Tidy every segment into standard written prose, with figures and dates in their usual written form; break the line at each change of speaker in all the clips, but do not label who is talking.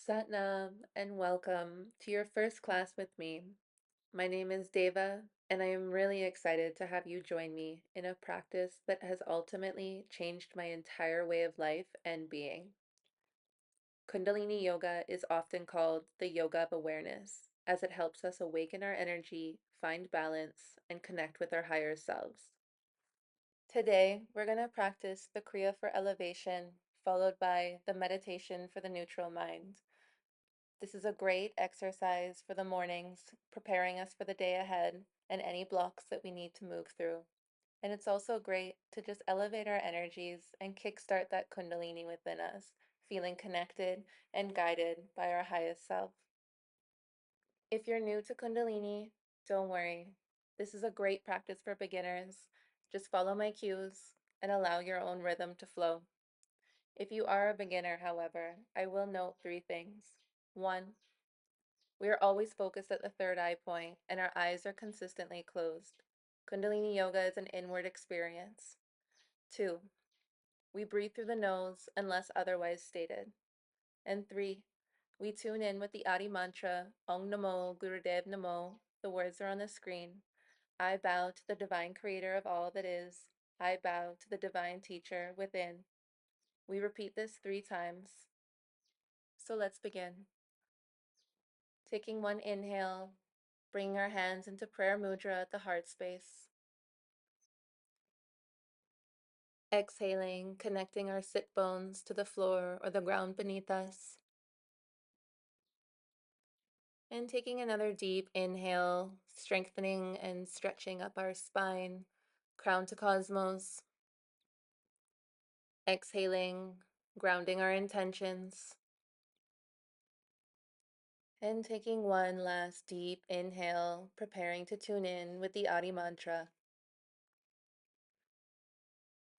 Satnam and welcome to your first class with me. My name is Deva, and I am really excited to have you join me in a practice that has ultimately changed my entire way of life and being. Kundalini Yoga is often called the yoga of awareness, as it helps us awaken our energy, find balance, and connect with our higher selves. Today, we're going to practice the Kriya for elevation, followed by the meditation for the neutral mind. This is a great exercise for the mornings, preparing us for the day ahead and any blocks that we need to move through. And it's also great to just elevate our energies and kickstart that Kundalini within us, feeling connected and guided by our highest self. If you're new to Kundalini, don't worry. This is a great practice for beginners. Just follow my cues and allow your own rhythm to flow. If you are a beginner, however, I will note three things. One, we are always focused at the third eye point, and our eyes are consistently closed. Kundalini Yoga is an inward experience. 2. We breathe through the nose unless otherwise stated. And 3. We tune in with the Adi mantra, Om Namo Gurudev Namo. The words are on the screen. I bow to the divine creator of all that is. I bow to the divine teacher within. We repeat this 3 times. So let's begin. Taking one inhale, bringing our hands into prayer mudra at the heart space. Exhaling, connecting our sit bones to the floor or the ground beneath us. And taking another deep inhale, strengthening and stretching up our spine, crown to cosmos. Exhaling, grounding our intentions. And taking one last deep inhale, preparing to tune in with the Adi mantra.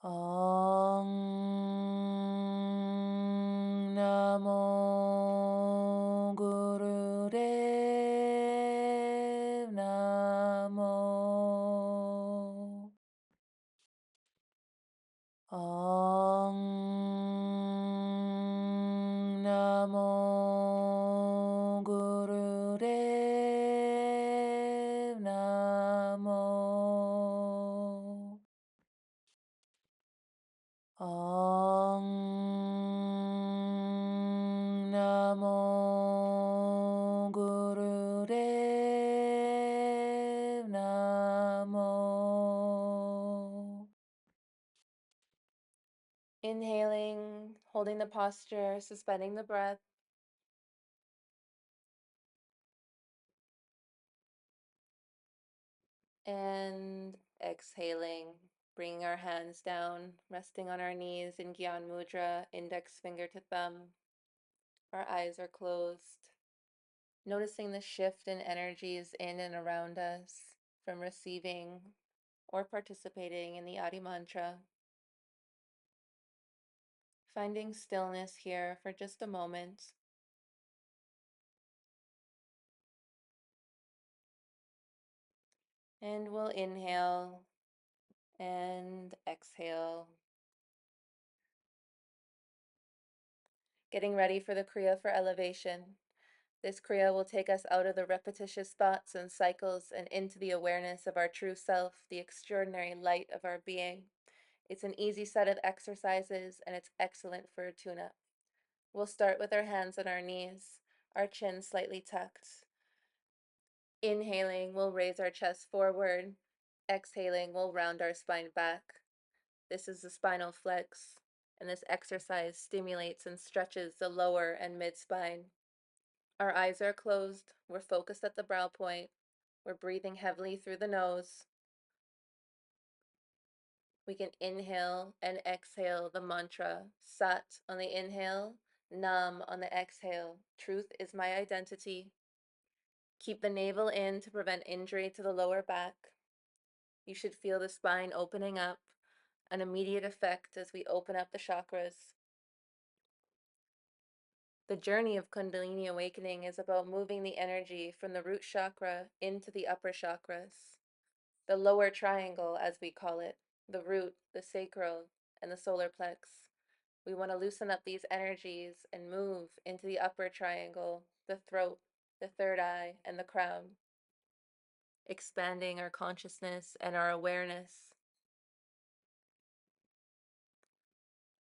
Om Namo Gurudev Namo. Om Namo Gurudev Namo. Om Namo Gurudev Namo. Inhaling, holding the posture, suspending the breath. And exhaling, bringing our hands down, resting on our knees in Gyan Mudra, index finger to thumb. Our eyes are closed. Noticing the shift in energies in and around us from receiving or participating in the Adi Mantra. Finding stillness here for just a moment. And we'll inhale and exhale. Getting ready for the Kriya for elevation. This Kriya will take us out of the repetitious thoughts and cycles and into the awareness of our true self, the extraordinary light of our being. It's an easy set of exercises and it's excellent for a tune-up. We'll start with our hands on our knees, our chin slightly tucked. Inhaling, we'll raise our chest forward. Exhaling, we'll round our spine back. This is the spinal flex, and this exercise stimulates and stretches the lower and mid spine. Our eyes are closed. We're focused at the brow point. We're breathing heavily through the nose. We can inhale and exhale the mantra Sat on the inhale, Nam on the exhale. Truth is my identity. Keep the navel in to prevent injury to the lower back. You should feel the spine opening up, an immediate effect as we open up the chakras. The journey of Kundalini awakening is about moving the energy from the root chakra into the upper chakras. The lower triangle, as we call it, the root, the sacral, and the solar plex. We want to loosen up these energies and move into the upper triangle, the throat, the third eye, and the crown, expanding our consciousness and our awareness.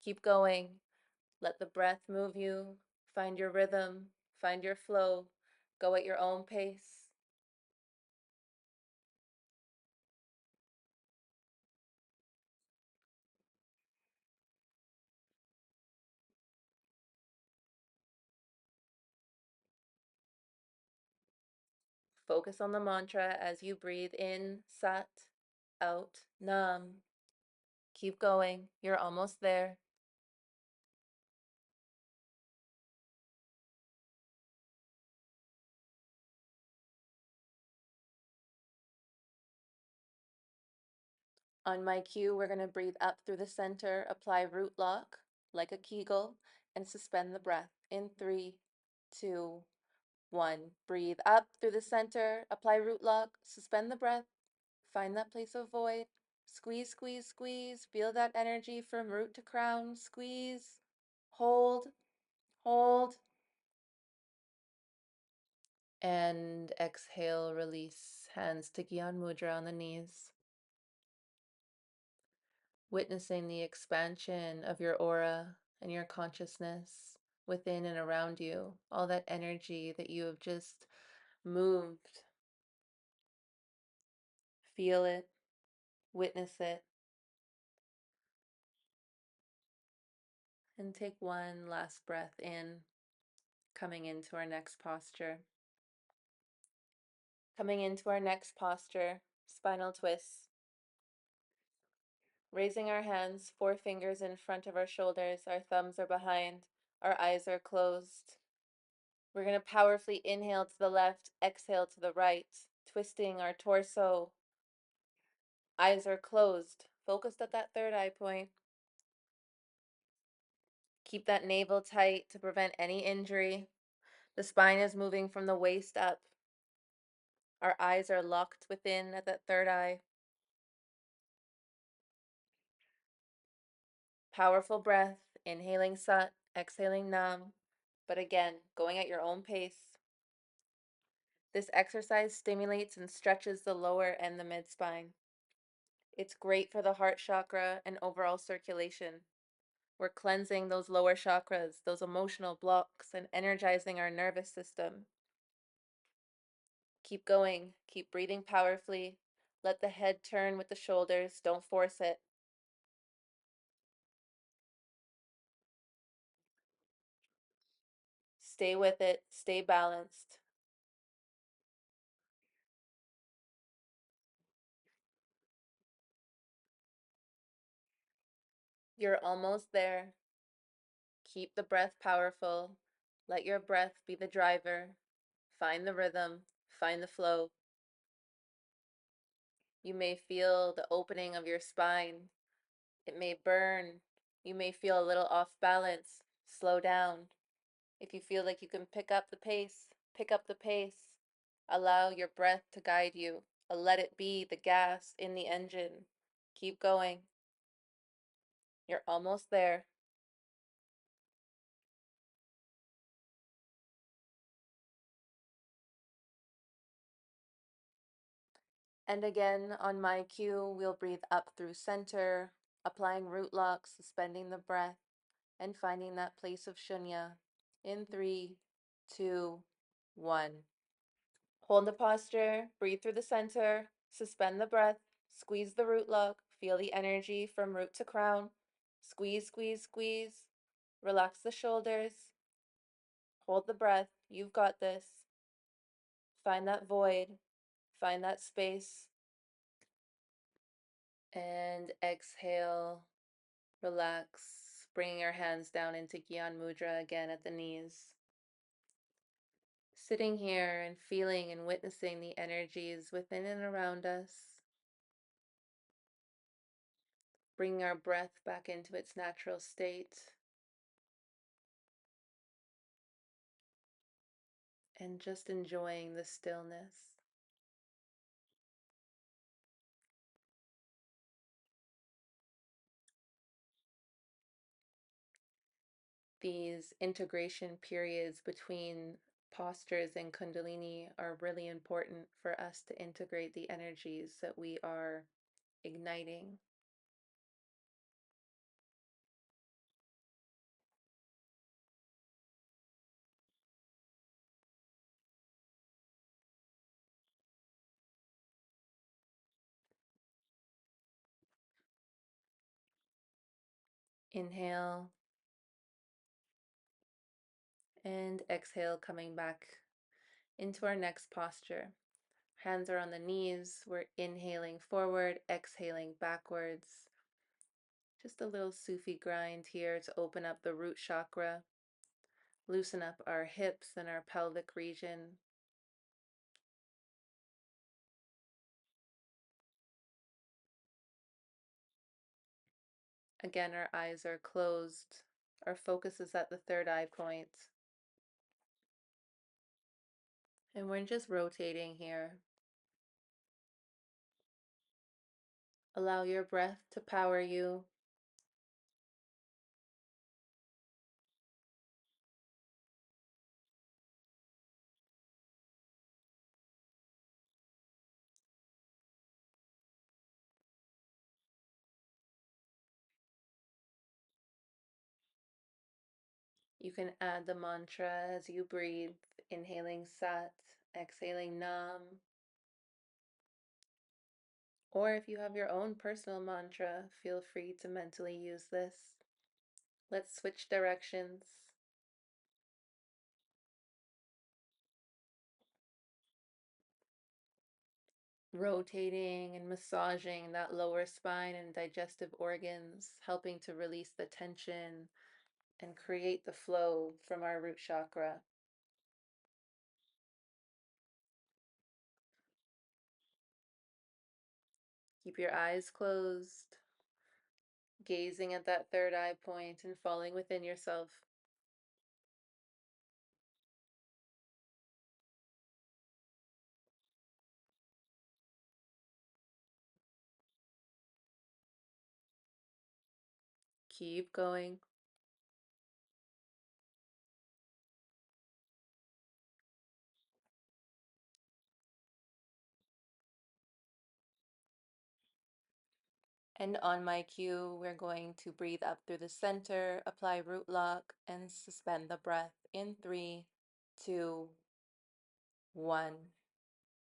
Keep going. Let the breath move you. Find your rhythm. Find your flow. Go at your own pace. Focus on the mantra as you breathe in Sat, out Nam. Keep going. You're almost there. On my cue, we're going to breathe up through the center, apply root lock like a Kegel, and suspend the breath in 3, 2, 1. Breathe up through the center, apply root lock, suspend the breath, find that place of void. Squeeze, squeeze, squeeze. Feel that energy from root to crown. Squeeze, hold, hold, and exhale, release. Hands to Gyan Mudra on the knees. Witnessing the expansion of your aura and your consciousness within and around you, all that energy that you have just moved. Feel it, witness it, and take one last breath in, coming into our next posture. Coming into our next posture, spinal twists. Raising our hands, 4 fingers in front of our shoulders, our thumbs are behind, our eyes are closed. We're going to powerfully inhale to the left, exhale to the right, twisting our torso. Eyes are closed, focused at that third eye point. Keep that navel tight to prevent any injury. The spine is moving from the waist up. Our eyes are locked within at that third eye. Powerful breath, inhaling Sat, exhaling Nam, but again, going at your own pace. This exercise stimulates and stretches the lower and the mid spine. It's great for the heart chakra and overall circulation. We're cleansing those lower chakras, those emotional blocks, and energizing our nervous system. Keep going, keep breathing powerfully. Let the head turn with the shoulders, don't force it. Stay with it, stay balanced. You're almost there. Keep the breath powerful. Let your breath be the driver. Find the rhythm, find the flow. You may feel the opening of your spine. It may burn. You may feel a little off balance. Slow down. If you feel like you can pick up the pace, pick up the pace. Allow your breath to guide you. Let it be the gas in the engine. Keep going. You're almost there. And again, on my cue, we'll breathe up through center, applying root lock, suspending the breath, and finding that place of shunya in 3, 2, 1. Hold the posture, breathe through the center, suspend the breath, squeeze the root lock, feel the energy from root to crown. Squeeze, squeeze, squeeze. Relax the shoulders. Hold the breath. You've got this. Find that void. Find that space. And exhale. Relax. Bringing your hands down into Gyan Mudra again at the knees. Sitting here and feeling and witnessing the energies within and around us. Bringing our breath back into its natural state. And just enjoying the stillness. These integration periods between postures and Kundalini are really important for us to integrate the energies that we are igniting. Inhale and exhale, coming back into our next posture. Hands are on the knees. We're inhaling forward, exhaling backwards. Just a little Sufi grind here to open up the root chakra, loosen up our hips and our pelvic region. Again, our eyes are closed. Our focus is at the third eye point. And we're just rotating here. Allow your breath to power you. You can add the mantra as you breathe, inhaling Sat, exhaling Nam. Or if you have your own personal mantra, feel free to mentally use this. Let's switch directions. Rotating and massaging that lower spine and digestive organs, helping to release the tension and create the flow from our root chakra. Keep your eyes closed, gazing at that third eye point and falling within yourself. Keep going. And on my cue, we're going to breathe up through the center, apply root lock, and suspend the breath in 3, 2, 1.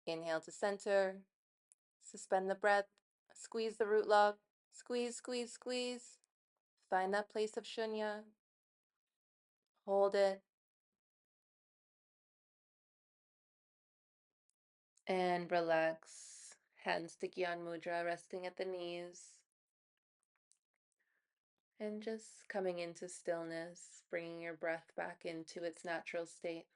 Inhale to center, suspend the breath, squeeze the root lock, squeeze, squeeze, squeeze. Find that place of shunya, hold it, and relax. Hands to Gyan Mudra, resting at the knees. And just coming into stillness, bringing your breath back into its natural state.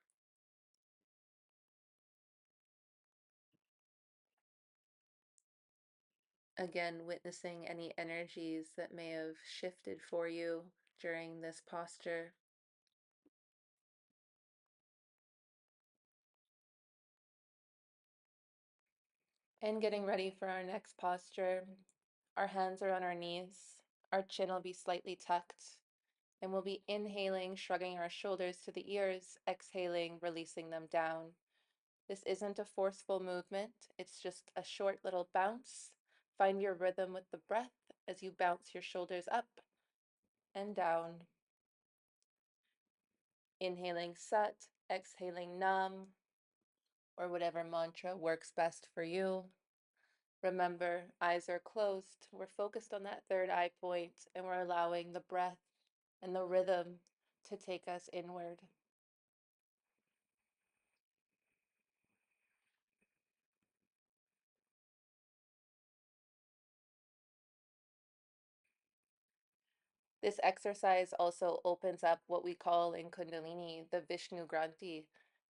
Again, witnessing any energies that may have shifted for you during this posture. And getting ready for our next posture. Our hands are on our knees. Our chin will be slightly tucked. And we'll be inhaling, shrugging our shoulders to the ears, exhaling, releasing them down. This isn't a forceful movement. It's just a short little bounce. Find your rhythm with the breath as you bounce your shoulders up and down. Inhaling Sat, exhaling Nam, or whatever mantra works best for you. Remember, eyes are closed. We're focused on that third eye point, and we're allowing the breath and the rhythm to take us inward. This exercise also opens up what we call in Kundalini the Vishnu Granthi.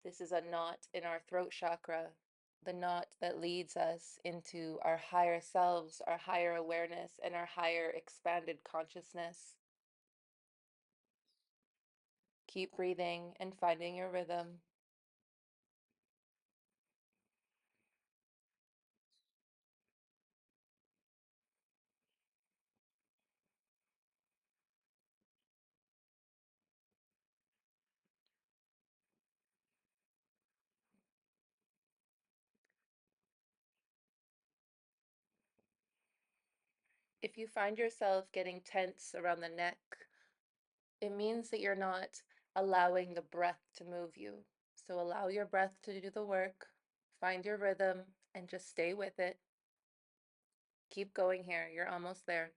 This is a knot in our throat chakra, the knot that leads us into our higher selves, our higher awareness, and our higher expanded consciousness. Keep breathing and finding your rhythm. If you find yourself getting tense around the neck, it means that you're not allowing the breath to move you. So allow your breath to do the work, find your rhythm, and just stay with it. Keep going here. You're almost there.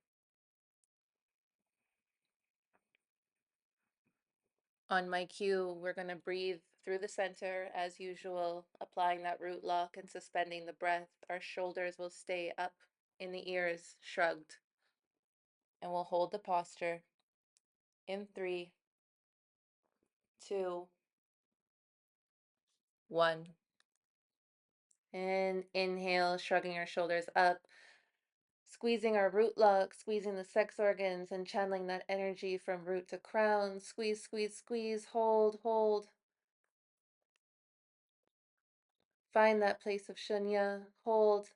On my cue, we're going to breathe through the center as usual, applying that root lock and suspending the breath. Our shoulders will stay up in the ears, shrugged, and we'll hold the posture in 3, 2, 1. And inhale, shrugging our shoulders up, squeezing our root lock, squeezing the sex organs, and channeling that energy from root to crown. Squeeze, squeeze, squeeze, hold, hold. Find that place of shunya, hold,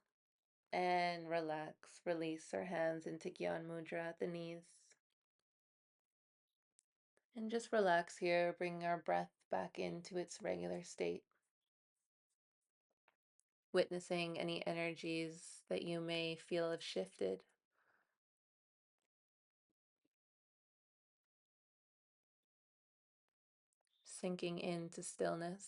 and relax. Release our hands into Gyan Mudra at the knees. And just relax here, bringing our breath back into its regular state. Witnessing any energies that you may feel have shifted. Sinking into stillness.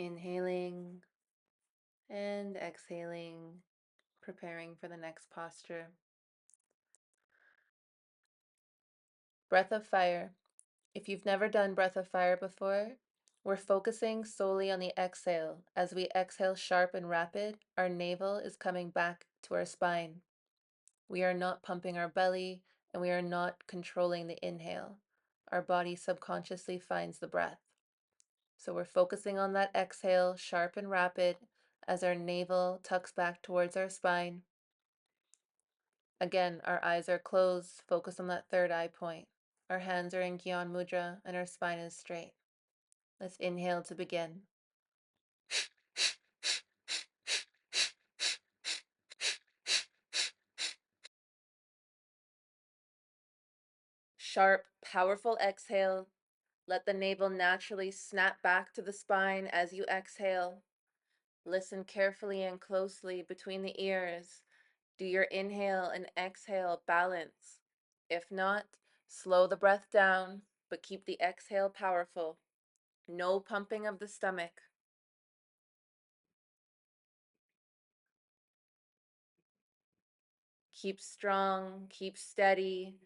Inhaling and exhaling, preparing for the next posture. Breath of fire. If you've never done breath of fire before, we're focusing solely on the exhale. As we exhale sharp and rapid, our navel is coming back to our spine. We are not pumping our belly, and we are not controlling the inhale. Our body subconsciously finds the breath. So we're focusing on that exhale, sharp and rapid, as our navel tucks back towards our spine. Again, our eyes are closed, focus on that third eye point. Our hands are in Gyan Mudra, and our spine is straight. Let's inhale to begin. Sharp, powerful exhale. Let the navel naturally snap back to the spine as you exhale. Listen carefully and closely between the ears. Do your inhale and exhale balance? If not, slow the breath down, but keep the exhale powerful. No pumping of the stomach. Keep strong, keep steady.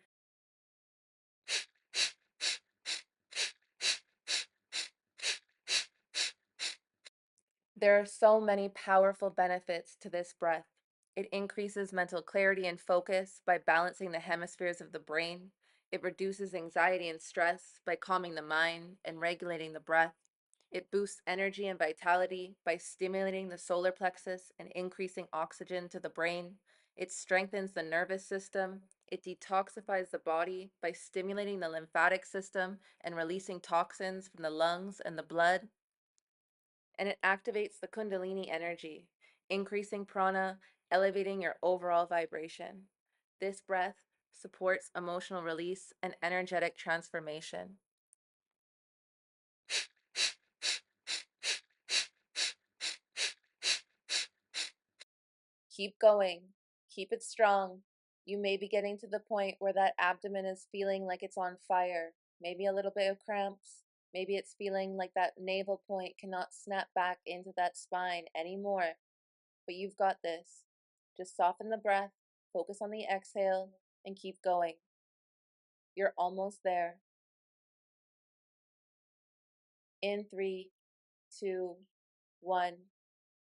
There are so many powerful benefits to this breath. It increases mental clarity and focus by balancing the hemispheres of the brain. It reduces anxiety and stress by calming the mind and regulating the breath. It boosts energy and vitality by stimulating the solar plexus and increasing oxygen to the brain. It strengthens the nervous system. It detoxifies the body by stimulating the lymphatic system and releasing toxins from the lungs and the blood. And it activates the Kundalini energy, increasing prana, elevating your overall vibration. This breath supports emotional release and energetic transformation. Keep going. Keep it strong. You may be getting to the point where that abdomen is feeling like it's on fire, maybe a little bit of cramps. Maybe it's feeling like that navel point cannot snap back into that spine anymore. But you've got this. Just soften the breath, focus on the exhale, and keep going. You're almost there. In 3, 2, 1.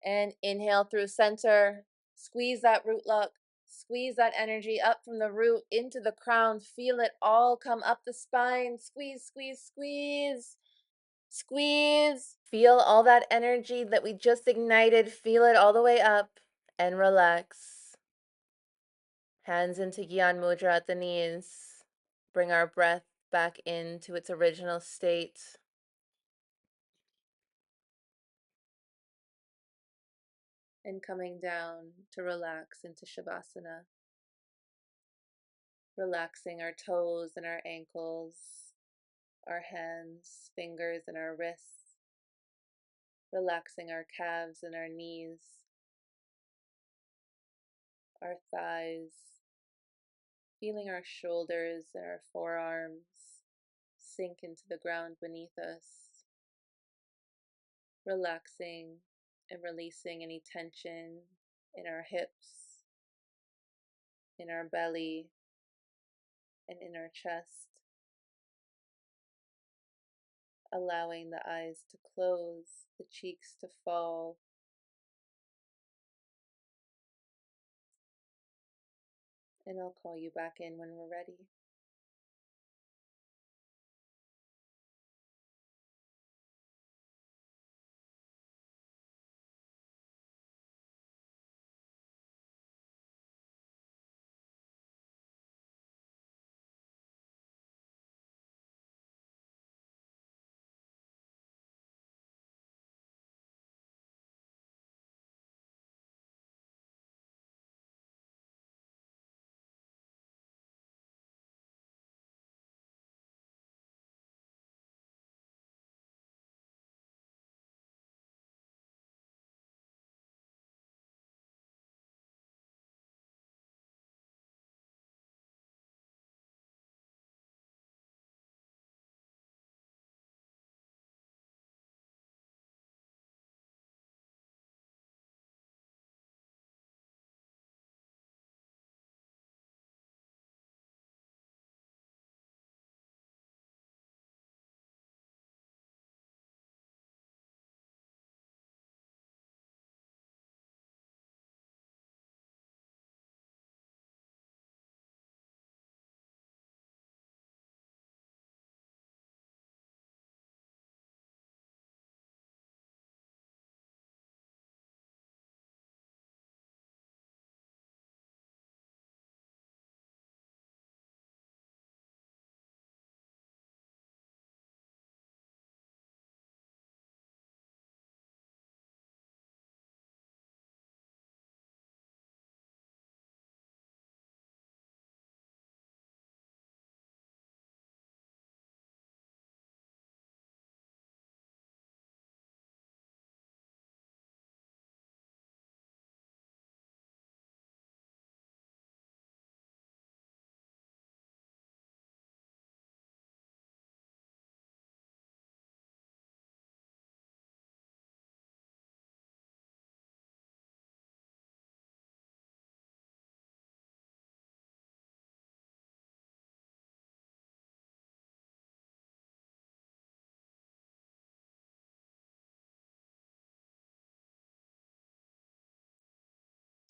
And inhale through center. Squeeze that root lock. Squeeze that energy up from the root into the crown. Feel it all come up the spine. Squeeze, squeeze, squeeze. Squeeze. Feel all that energy that we just ignited. Feel it all the way up and relax. Hands into Gyan Mudra at the knees. Bring our breath back into its original state. and coming down to relax into Shavasana, relaxing our toes and our ankles, our hands, fingers, and our wrists, relaxing our calves and our knees, our thighs, feeling our shoulders and our forearms sink into the ground beneath us, relaxing and releasing any tension in our hips, in our belly, and in our chest, allowing the eyes to close, the cheeks to fall, and I'll call you back in when we're ready.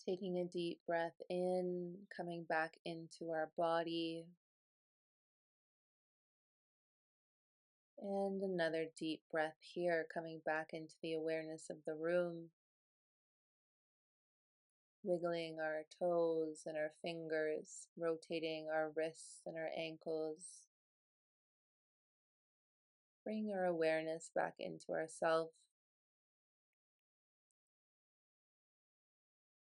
Taking a deep breath in, coming back into our body, and another deep breath here, coming back into the awareness of the room, wiggling our toes and our fingers, rotating our wrists and our ankles. Bring our awareness back into ourself.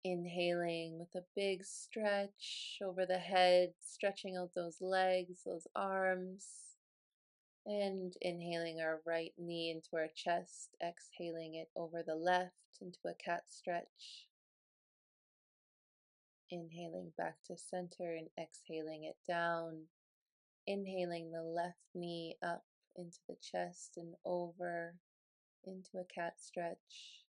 Inhaling with a big stretch over the head, stretching out those legs, those arms. And inhaling our right knee into our chest, exhaling it over the left into a cat stretch. Inhaling back to center and exhaling it down. Inhaling the left knee up into the chest and over into a cat stretch.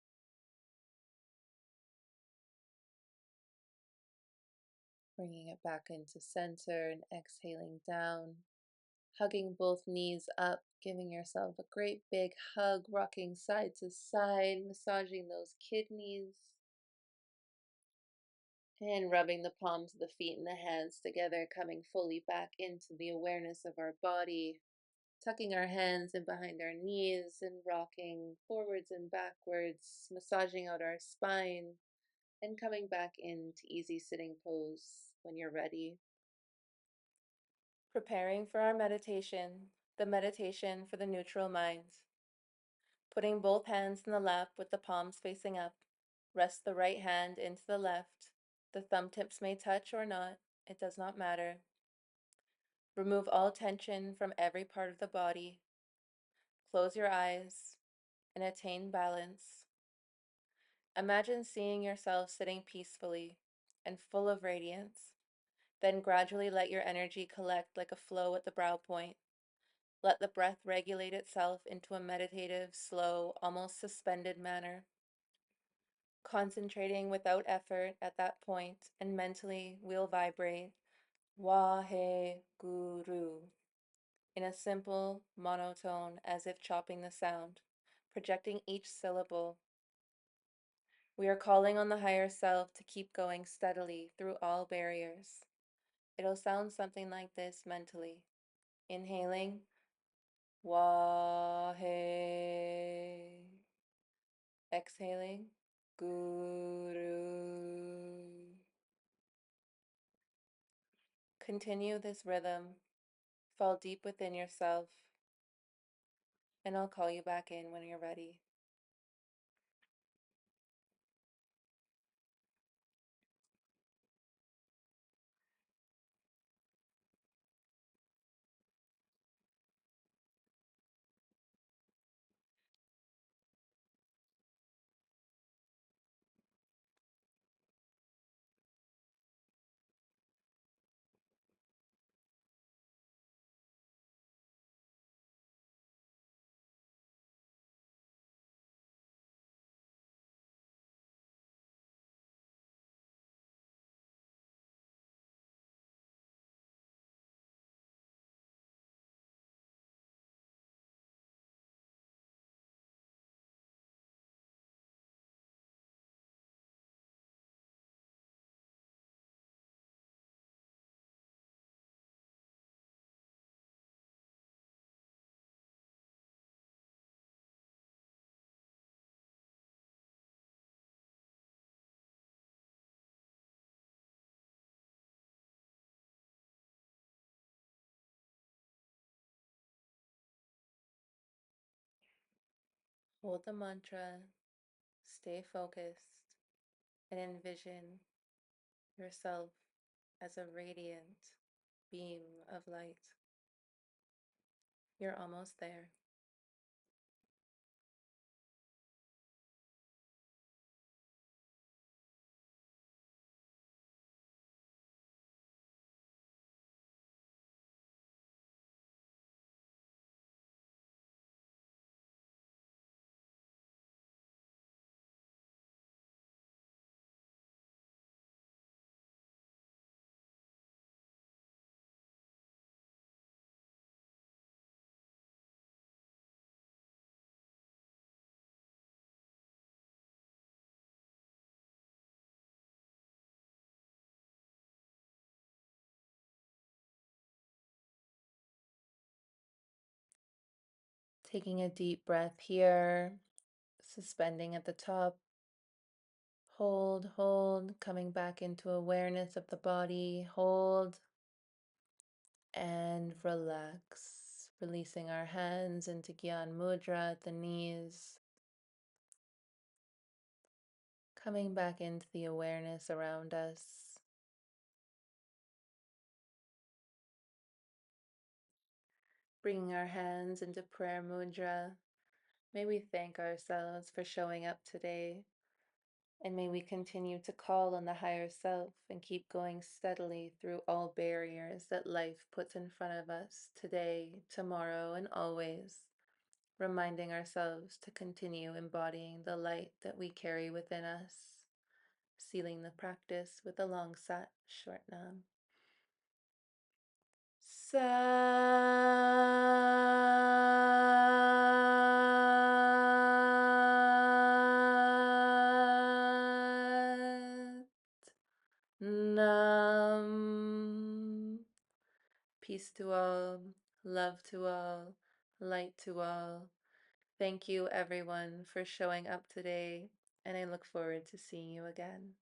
Bringing it back into center and exhaling down. Hugging both knees up, giving yourself a great big hug, rocking side to side, massaging those kidneys. And rubbing the palms of the feet and the hands together, coming fully back into the awareness of our body. Tucking our hands in behind our knees and rocking forwards and backwards, massaging out our spine, and coming back into easy sitting pose when you're ready. Preparing for our meditation, the meditation for the neutral mind. Putting both hands in the lap with the palms facing up. Rest the right hand into the left. The thumb tips may touch or not, it does not matter. Remove all tension from every part of the body. Close your eyes and attain balance. Imagine seeing yourself sitting peacefully and full of radiance. Then gradually let your energy collect like a flow at the brow point. Let the breath regulate itself into a meditative, slow, almost suspended manner. Concentrating without effort at that point, and mentally we'll vibrate Wahe Guru in a simple monotone as if chopping the sound, projecting each syllable. We are calling on the higher self to keep going steadily through all barriers. It'll sound something like this mentally. Inhaling Wahe. Exhaling Guru. Continue this rhythm. Fall deep within yourself, and I'll call you back in when you're ready. Hold the mantra, stay focused, and envision yourself as a radiant beam of light. You're almost there. Taking a deep breath here, suspending at the top. Hold, coming back into awareness of the body. Hold and relax. Releasing our hands into Gyan Mudra at the knees. Coming back into the awareness around us. Bringing our hands into prayer mudra. May we thank ourselves for showing up today. And may we continue to call on the higher self and keep going steadily through all barriers that life puts in front of us today, tomorrow, and always, reminding ourselves to continue embodying the light that we carry within us, sealing the practice with a long sat short nam. Sat Nam. Peace to all, love to all, light to all. Thank you, everyone, for showing up today, and I look forward to seeing you again.